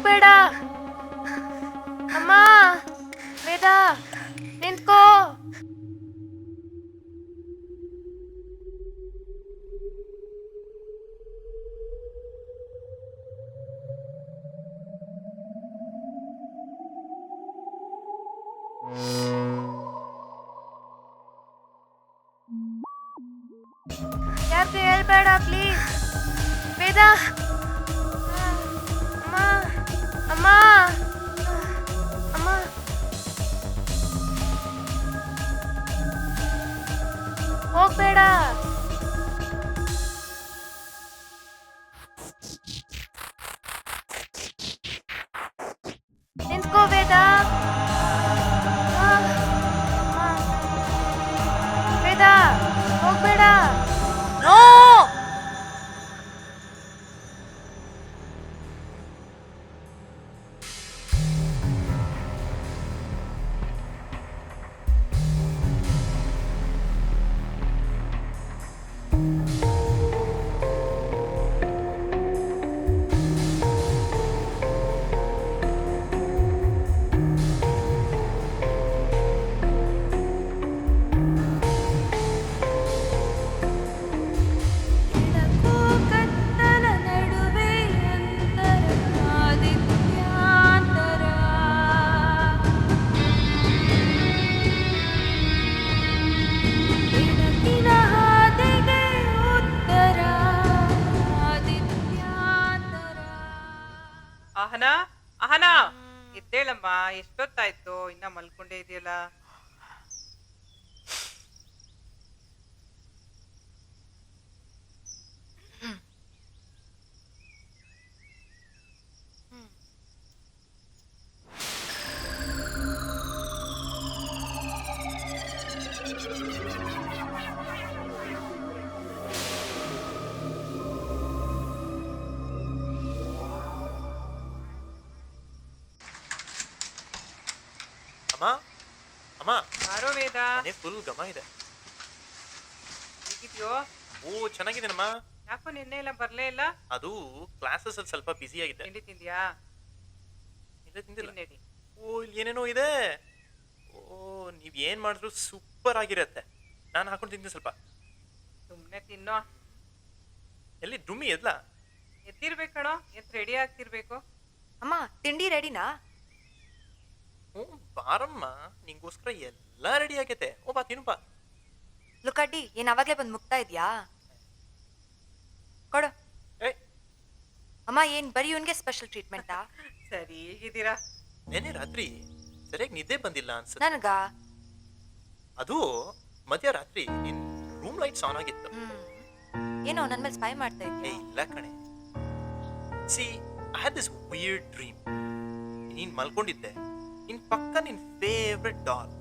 ಹೋಗ್ಬೇಡ ಅಮ್ಮ. ವೇದ ನಿಂತ್ಕೋ. ಯಾಕೆ ಹೇಳ್ಬೇಡ ಪ್ಲೀಸ್. ವೇದ ಅಮ್ಮ ಅಮ್ಮ ಅಮ್ಮ. ಹೋಗ್ಬೇಡ. ನಿಂತ್ಕೋ ವೇದ. ವೇದ ಹೋಗ್ಬೇಡ. ನೋ. ಅಹನಾ, ಅಹನಾ, ಎದ್ದೇಳಮ್ಮ. ಎಷ್ಟೊತ್ತಾಯ್ತು, ಇನ್ನ ಮಲ್ಕೊಂಡೇ ಇದೆಯಲ್ಲ. ಅಮ್ಮ ಅಮ್ಮ, ಯಾರೋ ವೇದ, ಮನೆ ಫುಲ್ ಘಮ ಇದೆ. ಹೇಗಿದ್ಯೋ? ಓ ಚೆನ್ನಾಗಿದ್ದೀನಮ್ಮ. ಯಾಕೋ ನಿನ್ನೆ ಎಲ್ಲ ಬರ್ಲೇ ಇಲ್ಲ? ಅದು ಕ್ಲಾಸಸ್ ಅಲ್ಲಿ ಸ್ವಲ್ಪ ಬಿಸಿ ಆಗಿದೆ. ತಿಂಡಿ ತಿಂದ್ಯಾ? ಇಲ್ಲ ತಿಂದಿಲ್ಲ. ತಿನ್ನೇಡಿ. ಓ ಇಲ್ಲಿ ಏನೇನೋ ಇದೆ. ಓ ನೀವ್ ಏನ್ ಮಾಡಿದ್ರು ಸೂಪರ್ ಆಗಿರತ್ತೆ. ನಾನು ಹಾಕೊಂಡು ತಿಂತೀನಿ ಸ್ವಲ್ಪ. ಸುಮ್ನೆ ತಿನ್ನೋ. ಎಲ್ಲಿ ಡುಮ್ಮಿ ಎದ್ಲ? ಎದ್ದಿರ್ಬೇಕು ಕಣೋ, ಎದ್ದು ರೆಡಿ ಆಗ್ತಿರ್ಬೇಕು. ಅಮ್ಮ ತಿಂಡಿ ರೆಡಿನಾ? ಹ್ಞೂ ಬಾರಮ್ಮ, ನಿಂಗೋಸ್ಕರ ಎಲ್ಲ ರೆಡಿ ಆಗೈತೆ. ಓ ಬಾ ತಿನ್ನು ಬಾ. ಲುಕಡ್ಡಿ ಏನ್ ಅವಾಗ್ಲೇ ಬಂದು ಮುಗ್ತಾ ಇದ್ಯಾ? ಕೊಡು. ಏ ಅಮ್ಮ ಏನ್ ಬರೀ ಇವನ್ಗೆ ಸ್ಪೆಷಲ್ ಟ್ರೀಟ್ಮೆಂಟಾ? ಸರಿ ಹೇಗಿದ್ದೀರಾ? ನೆನ್ನೆ ರಾತ್ರಿ ಸರಿಯಾಗಿ ನಿದ್ದೆ ಬಂದಿಲ್ಲ ಅನ್ಸುತ್ತೆ. ನನಗ ಅದು ಮಧ್ಯರಾತ್ರಿ ನಿನ್ ರೂಮ್ ಲೈಟ್ಸ್ ಆನ್ ಆಗಿತ್ತು. ಏನೋ ನನ್ ಮೇಲೆ ಸ್ಪೈ ಮಾಡ್ತಾ ಏ ಇದ್ಯಾ? ಇಲ್ಲ ಕಣೆ. C I had this weird dream. ನೀನ್ ಮಲ್ಕೊಂಡಿದ್ದೆ, ನಿನ್ ಪಕ್ಕ ನಿನ್ ಫೇವ್ರೆಟ್ ಡಾಲ್.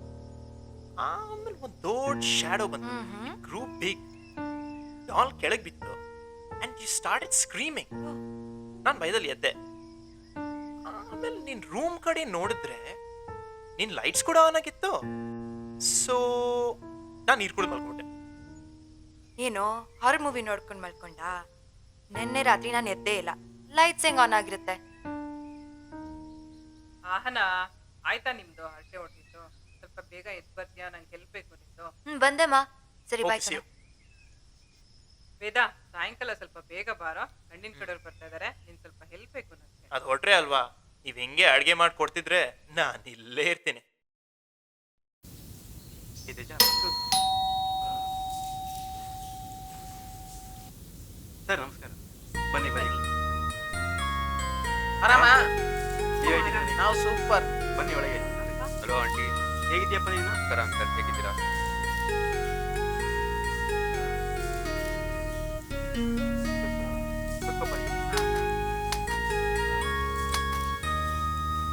ಆಮೇಲೆ ಒಂದ್ ದೊಡ್ಡ ಶ್ಯಾಡೋ ಬಂತು. ಗ್ರೂಪ್ ಬಿಗ್ ಡಾಲ್ ಕೆಳಗ್ ಬಿತ್ತು ಅಂಡ್ ಯು ಸ್ಟಾರ್ಟೆಡ್ ಸ್ಕ್ರೀಮಿಂಗ್. ನಾನ್ ಭಯದಲ್ಲಿ ಎದ್ದೆ. ಆಮೇಲೆ ನಿನ್ ರೂಮ್ ಕಡೆ ನೋಡಿದ್ರೆ ನಿನ್ ಲೈಟ್ಸ್ ಕೂಡ ಆನ್ ಆಗಿತ್ತು. ಸೊ ನಾನ್ ನೀರ್ ಕೂಡ ಮಲ್ಕೊಂಡೆ. ಏನು ಹಾರರ್ ಮೂವಿ ನೋಡ್ಕೊಂಡ್ ಮಲ್ಕೊಂಡ? ನಿನ್ನೆ ರಾತ್ರಿ ನಾನು ಎದ್ದೇ ಇಲ್ಲ. ಲೈಟ್ಸ್ ಹೆಂಗ್ ಆನ್ ಆಗಿರುತ್ತೆ? ಆಹನಾ, ಆಯ್ತಾ ನಿಮ್ದು ಹರಟೆ ಹೊಟ್ಟಿದ್ದು? ಸ್ವಲ್ಪ ಬೇಗ ಎದ್ದು ಬರ್ತೀಯಾ? ನಂಗೆ ಹೆಲ್ಪ್ ಬೇಕು ನಿಮ್ದು. ಬಂದೆಮ್ಮ. ಸರಿ ಬಾಯ್. Okay, see you. ವೇದ, ಸಾಯಂಕಾಲ ಸ್ವಲ್ಪ ಬೇಗ ಬಾರೋ. ಗಂಡಿನ ಕಡೆಯವ್ರು ಬರ್ತಾ ಇದಾರೆ. ನೀನ್ ಸ್ವಲ್ಪ ಹೆಲ್ಪ್ ಬೇಕು ನನಗೆ. ಅದು ಹೊಟ್ರೆ ಅಲ್ವಾ, ನೀವ್ ಹೆಂಗೆ ಅಡ್ಗೆ ಮಾಡಿ ಕೊಡ್ತಿದ್ರೆ ನಾನ್ ಇಲ್ಲೇ ಇರ್ತೀನಿ. ಸರ್ ನಮಸ್ಕಾರ. ಬನ್ನಿ ಬನ್ನಿ. ಆರಾಮ? ಹೇಗಿದ್ದೀರಾ? ನಾವು ಸೂಪರ್. ಬನ್ನಿ ಒಳಗೆ. ಹಲೋ ಆಂಟಿ, ಹೇಗಿದ್ಯಪ್ಪ ನೀನು? ಸರ್ ಅಂಕಲ್ ಹೇಗಿದ್ದೀರಾ? ಬನ್ನಿ.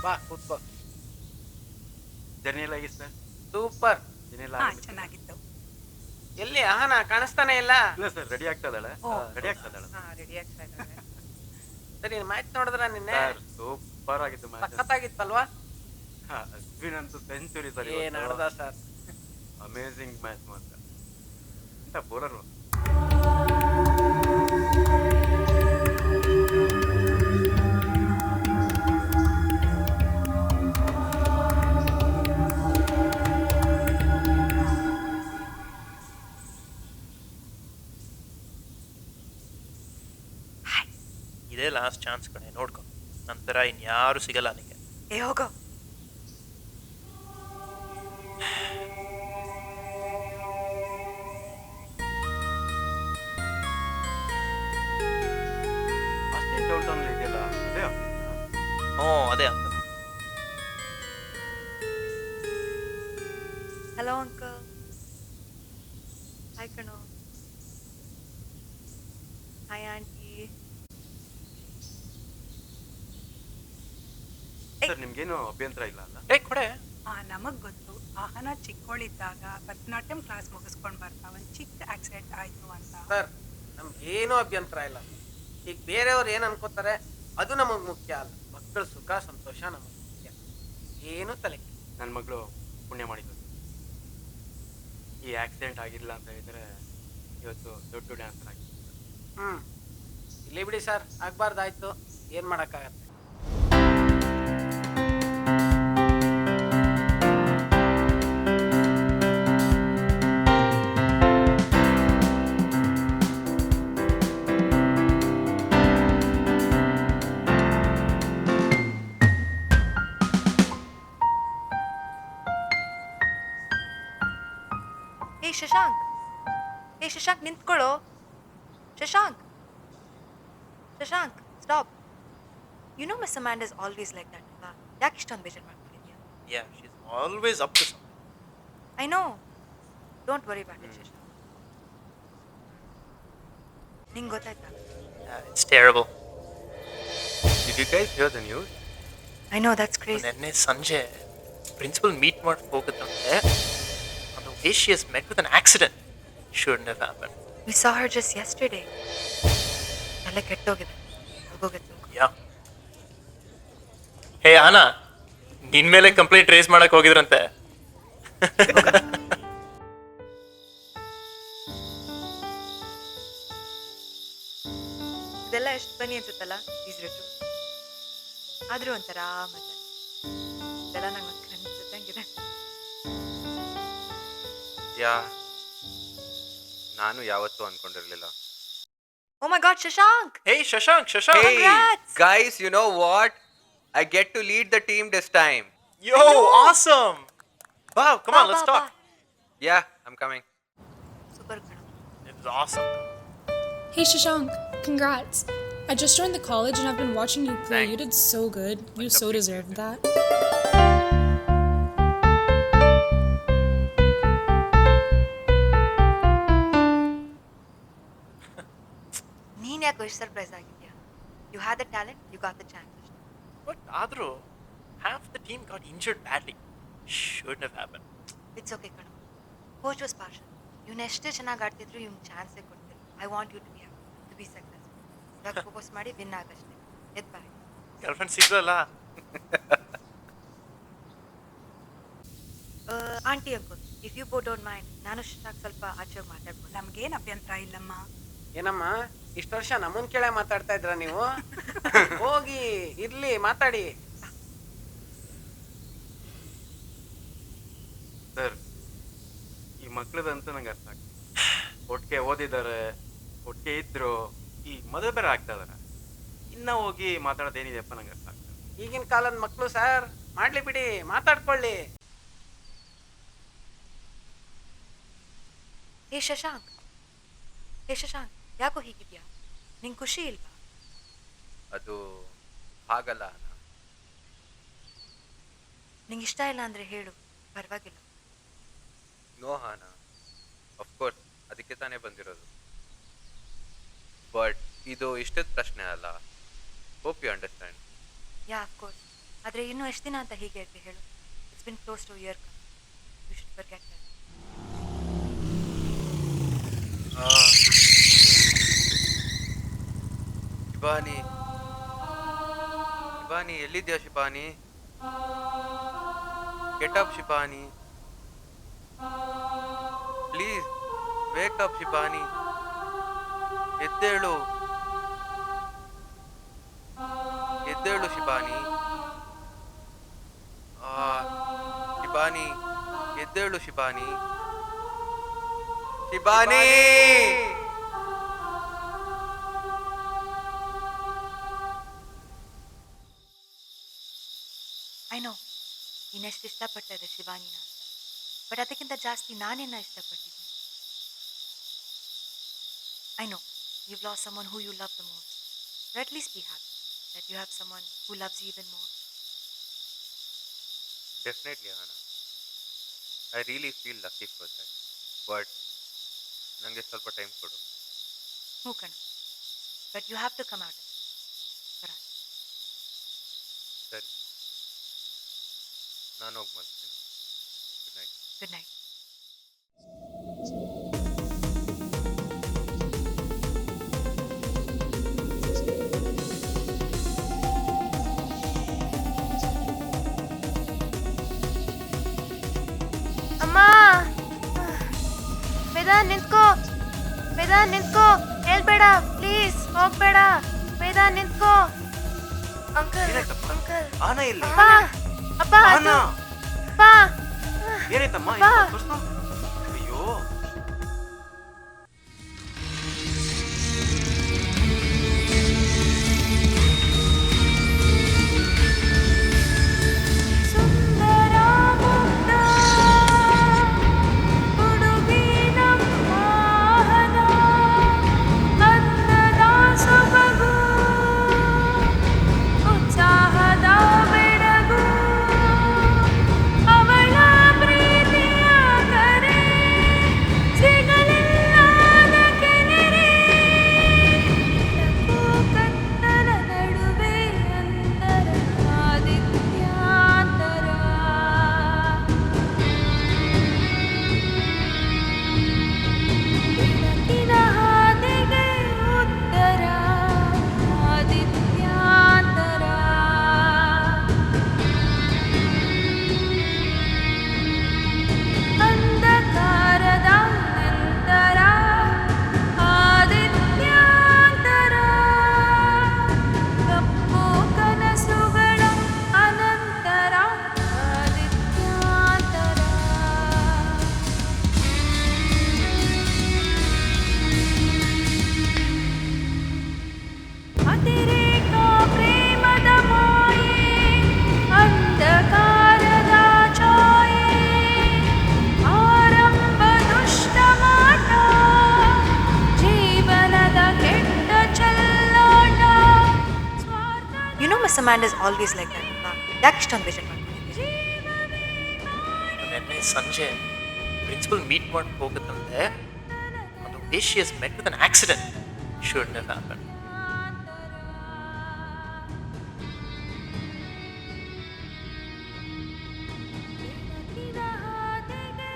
ಬಾ ಕೂತ್ಕೋ. ಜರ್ನಿ ಎಲ್ಲ ಹೇಗಿದೆ ಸರ್? ಸೂಪರ್. ಜರ್ನಿ ಎಲ್ಲ ಚೆನ್ನಾಗಿತ್ತು. ಎಲ್ಲಿ ಆಹನ ಕಾಣಿಸ್ತಾನೆ ಇಲ್ಲ? ಇಲ್ಲ ಸರ್, ರೆಡಿ ಆಗ್ತಾ ಇದ್ದಾಳೆ. ರೆಡಿ ಆಗ್ತಾ ಇದ್ದಾಳೆ. ರೆಡಿ ಆಗ್ತಾ ಇದ್ದಾಳೆ. ಸರಿ, ಮ್ಯಾಚ್ ನೋಡಿದ್ರ ನಿನ್ನೆ? ಸರ್ ಸೂಪರ್ ಆಗಿತ್ತು ಮ್ಯಾಚ್. ಸಖತ್ತಾಗಿತ್ತಲ್ವಾ? ಅಶ್ವಿನ್ ಅಂತೂ ಸೆಂಚುರಿ ಸರ್. ಏನ್ ಆಡ್ದ ಸರ್? ಅಮೇಜಿಂಗ್ ಮ್ಯಾಚ್ ಮಾತ್ರ. ಎಂತ ಬೌಲರ್. ಲಾಸ್ಟ್ ಚಾನ್ಸ್ ಕಣೆ, ನೋಡ್ಕೊ. ನಂತರ ಇನ್ಯಾರು ಸಿಗಲ್ಲ ನನಗೆ. ಏ ಹೋಗೋ. ಅಷ್ಟೇನು ಡೌನ್ ಟೌನ್ ಇದೆಯಲ್ಲ ಅದೇ ಹ್ಞೂ ಅದೇ ಅಂತ. Hello uncle. ಹಾಯ್ ಕಣೋ. Hi aunty. ಸರ್ ನಿಮ್ಗೇನು ಅಭ್ಯಂತರ ಇಲ್ಲ ಅಲ್ಲ? ಕೊಡೆ. ನಮಗ್ ಗೊತ್ತು ಆಹನ ಚಿಕ್ಕವಳಿದ್ದಾಗ ಭರತನಾಟ್ಯಂ ಕ್ಲಾಸ್ ಮುಗಿಸ್ಕೊಂಡು ಬರ್ತಾ ಒಂದು ಚಿಕ್ಕ ಆಕ್ಸಿಡೆಂಟ್ ಆಯ್ತು ಅಂತ. ಸರ್ ನಮ್ಗೇನೂ ಅಭ್ಯಂತರ ಇಲ್ಲ. ಈಗ ಬೇರೆಯವ್ರು ಏನು ಅನ್ಕೋತಾರೆ ಅದು ನಮಗೆ ಮುಖ್ಯ ಅಲ್ಲ. ಮಕ್ಕಳ ಸುಖ ಸಂತೋಷ ನಮಗೆ ಮುಖ್ಯ. ಏನು ತಲೆ. ನನ್ನ ಮಗಳು ಪುಣ್ಯ ಮಾಡಿದ್ದು. ಈ ಆಕ್ಸಿಡೆಂಟ್ ಆಗಿಲ್ಲ ಅಂತ ಹೇಳಿದ್ರೆ ಇವತ್ತು ದೊಡ್ಡ ಡ್ಯಾನ್ಸರ್ ಆಗಿತ್ತು. ಇಲ್ಲಿ ಬಿಡಿ ಸರ್, ಆಗ್ಬಾರ್ದಾಯ್ತು, ಏನು ಮಾಡೋಕ್ಕಾಗತ್ತೆ. ಏ ಶಶಾಂಕ್, ಏ ಶಶಾಂಕ್ ನಿಂತ್ಕೊಳ್ಳೋ. Shashank, Shashank stop. You know Miss Amand is always like that ಅಲ್ವಾ? ಯಾಕೆ ಇಷ್ಟೊಂದು ಬೇಜಾರು ಮಾಡ್ಕೊಂಡಿದ್ಯಾ? Yeah, she's always up to something. I know, don't worry about it Shashank. ನಿಂಗೆ ಗೊತ್ತಾಯ್ತಾ? It's terrible. Did you guys hear the news? I know, that's crazy. ನೆನ್ನೆ ಸಂಜೆ principal meet ಮಾಡಿ ಹೋಗುತ್ತಂತೆ. on the way she has met with an accident. Shouldn't have happened. We saw her just yesterday. ಎಲ್ಲ ಕೆಟ್ಟೋಗಿದೆ. ಹೋಗೋಗುತ್ತೆ. Yeah. ಹೇ ಆನಾ, ನಿನ್ ಮೇಲೆ complaint race ಮಾಡಕ್ ಹೋಗಿದ್ರಂತೆ. ಇದೆಲ್ಲ ಎಷ್ಟು ಬನ್ನಿ ಅನ್ಸುತ್ತಲ್ಲ ಈಸ್ ರಿಟು. ಆದ್ರೂ ಒಂಥರ ಮಜಾ. ಇದೆಲ್ಲ ನಂಗೆ ಕನ್ಸುತ್ತಂಗಿದೆ. ಯಾ ನಾನು ಯಾವತ್ತೂ ಅನ್ಕೊಂಡಿರ್ಲಿಲ್ಲ. Oh my god, Shashank! Hey Shashank. Hey, Congrats! guys, you know what? I get to lead the team this time. Yo, awesome. Wow, come on, let's talk. Yeah, I'm coming. Super good. It was awesome. Hey Shashank, congrats. I just joined the college and I've been watching you play. Thanks. You did so good. You so deserved that. ನೀನ್ ಯಾಕೋ ಇಷ್ಟು surprise ಆಗಿದ್ಯಾ? You had the talent, you got the chance. But Adru, half the team got injured badly. Shouldn't have happened. It's okay ಕಣೋ. Coach was partial. ಇವ್ನು ಎಷ್ಟೇ ಚೆನ್ನಾಗಿ ಆಡ್ತಿದ್ರು ಇವ್ನು ಚಾನ್ಸೇ ಕೊಡ್ತಿದ್ರು. I want you to be happy, to be successful. ಇವಾಗ focus ಮಾಡಿ ವಿನ್ ಆಗಷ್ಟೇ. ಎದ್ ಬಾಯ್. ಗರ್ಲ್ಫ್ರೆಂಡ್ ಸಿಗ್ರಲ್ಲ. Aunty uncle, if you both don't mind, ನಾನು ಶಶಾಂಕ್ ಸ್ವಲ್ಪ ಆಚೆ ಮಾತಾಡ್ಬೋದು. ನಮ್ಗೇನ್ ಅಭ್ಯಂತರ ಇಲ್ಲಮ್ಮ. ಏನಮ್ಮ ಇಷ್ಟು ವರ್ಷ ನಮ್ಮನ್ ಕೇಳೇ ಮಾತಾಡ್ತಾ ಇದ್ರ ನೀವು? ಹೋಗಿ ಇರ್ಲಿ, ಮಾತಾಡಿ. ಸರ್ ಈ ಮಕ್ಳದಂತೂ ನಂಗೆ ಅರ್ಥ ಆಗ್ತದೆ. ಒಟ್ಟಿಗೆ ಓದಿದ್ದಾರೆ, ಒಟ್ಟಿಗೆ ಇದ್ರು, ಈ ಮದುವೆ ಬೇರೆ ಆಗ್ತಾ ಇದಾರೆ. ಇನ್ನ ಹೋಗಿ ಮಾತಾಡೋದೇನಿದೆಯಪ್ಪ ನಂಗೆ ಅರ್ಥ ಆಗ್ತದೆ. ಈಗಿನ ಕಾಲದ ಮಕ್ಕಳು ಸರ್, ಮಾಡ್ಲಿ ಬಿಡಿ, ಮಾತಾಡ್ಕೊಳ್ಳಿ. ಹೇ ಶಶಾಂಕ್, ಹೇ ಶಶಾಂಕ್, ಯಾಕೋ ಹೀಗಿದ್ಯಾ? ನಿಂಗೆ ಖುಷಿ ಇಲ್ವಾ? ಅದು ಹಾಗಲ್ಲ ಅಣ್ಣ. ನಿಂಗೆ ಇಷ್ಟ ಇಲ್ಲ ಅಂದ್ರೆ ಹೇಳು, ಪರವಾಗಿಲ್ಲ. ನೋ ಹಾನ, ಅಫ್ಕೋರ್ಸ್ ಅದಕ್ಕೆ ತಾನೇ ಬಂದಿರೋದು. ಬಟ್ ಇದು ಇಷ್ಟದ ಪ್ರಶ್ನೆ ಅಲ್ಲ. Hope you understand. Yeah of course. ಆದರೆ ಇನ್ನೂ ಎಷ್ಟು ದಿನ ಅಂತ ಹೀಗೆ ಇರ್ತಿ ಹೇಳು? It's been close to year. You should forget that. Shibani, Shibani ಎಲ್ಲಿದ್ಯಾ Shibani? Get up Shibani, please wake up Shibani, ಎದ್ದೇಳು, ಎದ್ದೇಳು ಶಿಬಾನಿ. ಶಿಬಾನಿ ಎದ್ದೇಳು ಶಿಬಾನಿ, ಶಿಬಾನಿ. ಐ ನೋ ನೀನೆಷ್ಟು ಇಷ್ಟಪಡ್ತಾ ಇದ್ದೆ ಶಿವಾನಿನ ಅಂತ, ಬಟ್ ಅದಕ್ಕಿಂತ ಜಾಸ್ತಿ ನಾನೇನ ಇಷ್ಟಪಟ್ಟಿದ್ದೀನಿ. I know you lost someone who you love the most, but at least be happy that you have someone who loves you even more. Definitely Anand, I really feel lucky for that. But ನನಗೆ ಸ್ವಲ್ಪ time ಕೊಡು. ಹ್ಞೂ ಕಣ, but you have to come out for us. ಸರಿ, ನಾನು ಹೋಗಿ ಮಾಡ್ತೀನಿ. Good night. Good night. ಅಮ್ಮ, ವೇದಾಂತ್ ನಿಂತ್ಕೋ, ವೇದಾಂತ್ ನಿಂತ್ಕೋ, ಹೇಳ್ಬೇಡ ಪ್ಲೀಸ್, ಹೋಗ್ಬೇಡ, ವೇದಾಂತ್ ನಿಂತ್ಕೋ. ಅಂಕಲ್, ಏನಾಯ್ತಪ್ಪ? ಅಂಕಲ್, ಆನ ಎಲ್ಲಿ? ಅಪ್ಪ, ಅಪ್ಪ, ಆನ ಅದು, ಅಪ್ಪ. ಏನಾಯ್ತಮ್ಮ? ಅಪ್ಪ. ತೋರ್ಸು. ಅಯ್ಯೋ, ಸುಂದರ ಮುಗ್ಧ ಹುಡುಗಿನ ಮೋಹನ, ಅಂದದ ಸೊಬಗು, ಉತ್ಸಾಹದ ಬೆಳಗು, ಅವಳ ಪ್ರೀತಿಯ ಕರೆ ಸಿಗಲಿಲ್ಲದ ಕೆನೆರೆ, ಬೆಳಕು ಕತ್ತಲ ನಡುವೆ ಅಂತರ ಆದಿತ್ಯಾಂತರ. ಬೆಳಕಿನ ಹಾದಿಗೆ ಉತ್ತರ ಆದಿತ್ಯಾಂತರ. ಅಂಧಕಾರದ ನಂತರ ಆದಿತ್ಯಾಂತರ. ಕಪ್ಪು ಕನಸುಗಳ ಅನಂತರ ಆದಿತ್ಯಾಂತರ. ಅತಿರೇಕ ಪ್ರೇಮದ ಮಾಯೆ, ಅಂಧಕಾರದ ಛಾಯೆ, ಆರಂಭ ದುಷ್ಟ ಮಾಟ, ಜೀವನದ ಕೆಟ್ಟ ಚೆಲ್ಲಾಟ, ಸ್ವಾರ್ಥ you know Miss Amand is always like that ಅಲ್ವಾ? ಯಾಕೆ ಇಷ್ಟೊಂದು ಬೇಜಾರು ಮಾಡ್ಕೊಂಡಿದ್ದೀರಿ? ನೆನ್ನೆ ಸಂಜೆ ಪ್ರಿನ್ಸಿಪಲ್ ಮೀಟ್ ಮಾಡಿ ಹೋಗುತ್ತಂತೆ. ಒಂದು ಏಷಿಯಸ್ met with an accident. Should never happen. ಬೆಳಕಿನ ಹಾದಿಗೆ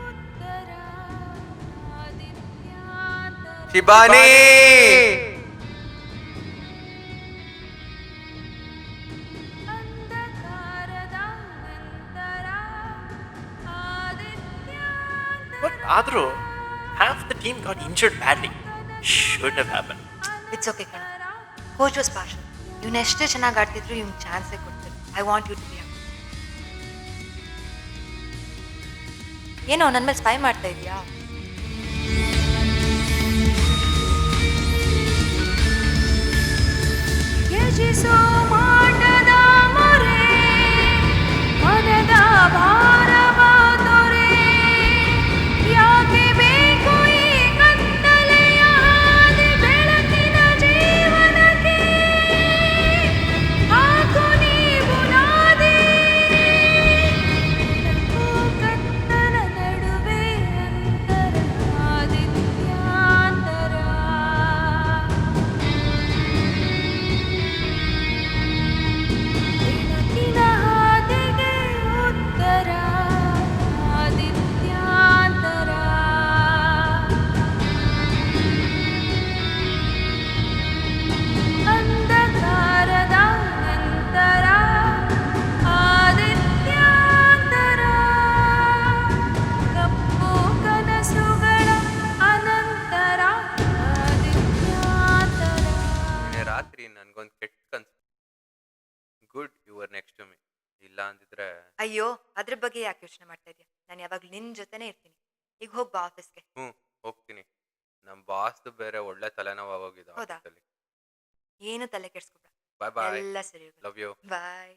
ಉತ್ತರ ಆದಿತ್ಯಾಂತರ. ಶಿಬಾನಿ, ಅಂಧಕಾರದ ನಂತರ ಆದಿತ್ಯಾಂತರ. ಬಟ್ ಆದರೂ half the team got injured badly. Should have happened. It's okay ಕಣ, ಕೋಚ್ ವಾಸ್ ಪಾರ್ಷಲ್. ಇವ್ನು ಎಷ್ಟೇ ಚೆನ್ನಾಗಿ ಆಡ್ತಿದ್ರು ಇವ್ನು ಚಾನ್ಸೇ ಕೊಡ್ತಾರೆ. I want you to be happy. ಏನೋ ನನ್ನ ಮೇಲೆ ಸ್ಪೈ ಮಾಡ್ತಾ ಇದೆಯಾ? ತ್ಯಜಿಸೋ ಮಾಟದ ಮೊರೆ, ಮನದ ಭಾರವ ತೊರೆ, ಯಾಕೆ ಬೇಕು ಈ ಕತ್ತಲೆಯ ಹಾದಿ ಬೆಳಕಿನ ಜೀವನಕ್ಕೆ, ಹಾಕು ನೀವು ನಾದಿ, ಬೆಳಕು ಕತ್ತಲ ನಡುವೆ ಅಂತರ ಆದಿತ್ಯಾಂತರ. ಬೆಳಕಿನ ಹಾದಿಗೆ ಉತ್ತರ ಆದಿತ್ಯಾಂತರ. ಅಂಧಕಾರದ ನಂತರ ಆದಿತ್ಯಾಂತರ. ಕಪ್ಪು ಕನಸುಗಳ ಅನಂತರ ಆದಿತ್ಯಾಂತರ. ನಿನ್ನೆ ರಾತ್ರಿ ನನಗೊಂದು ಕೆಟ್ಟ ಕನ್ಸು. Good you are next to me. ಇಲ್ಲ ಅಂದಿದ್ರೆ ಅಯ್ಯೋ, ಅದ್ರ ಬಗ್ಗೆ ಯಾಕೆ ಯೋಚನೆ ಮಾಡ್ತಾ ಇದೆಯಾ? ನಾನು ಯಾವಾಗ ನಿನ್ನ ಜೊತೆನೇ ಇರ್ತೀನಿ. ಈಗ ಹೋಗಿ ಬಾ ಆಫೀಸ್ಗೆ. ಹೋಗ್ತೀನಿ. ನಮ್ಮ ಬಾಸ್ದು ಬೇರೆ ಒಳ್ಳೆ ತಲೆನೋವು ಆಗೋಗಿದೆ ಹೌದಾ? ಆಫೀಸಲ್ಲಿ. ಏನು ತಲೆ ಕೆಡ್ಸ್ಕೊಬೇಡ, ಬಾಯ್ ಬಾಯ್. ಎಲ್ಲ ಸರಿ ಹೋಗುತ್ತೆ. Love you. ಬಾಯ್.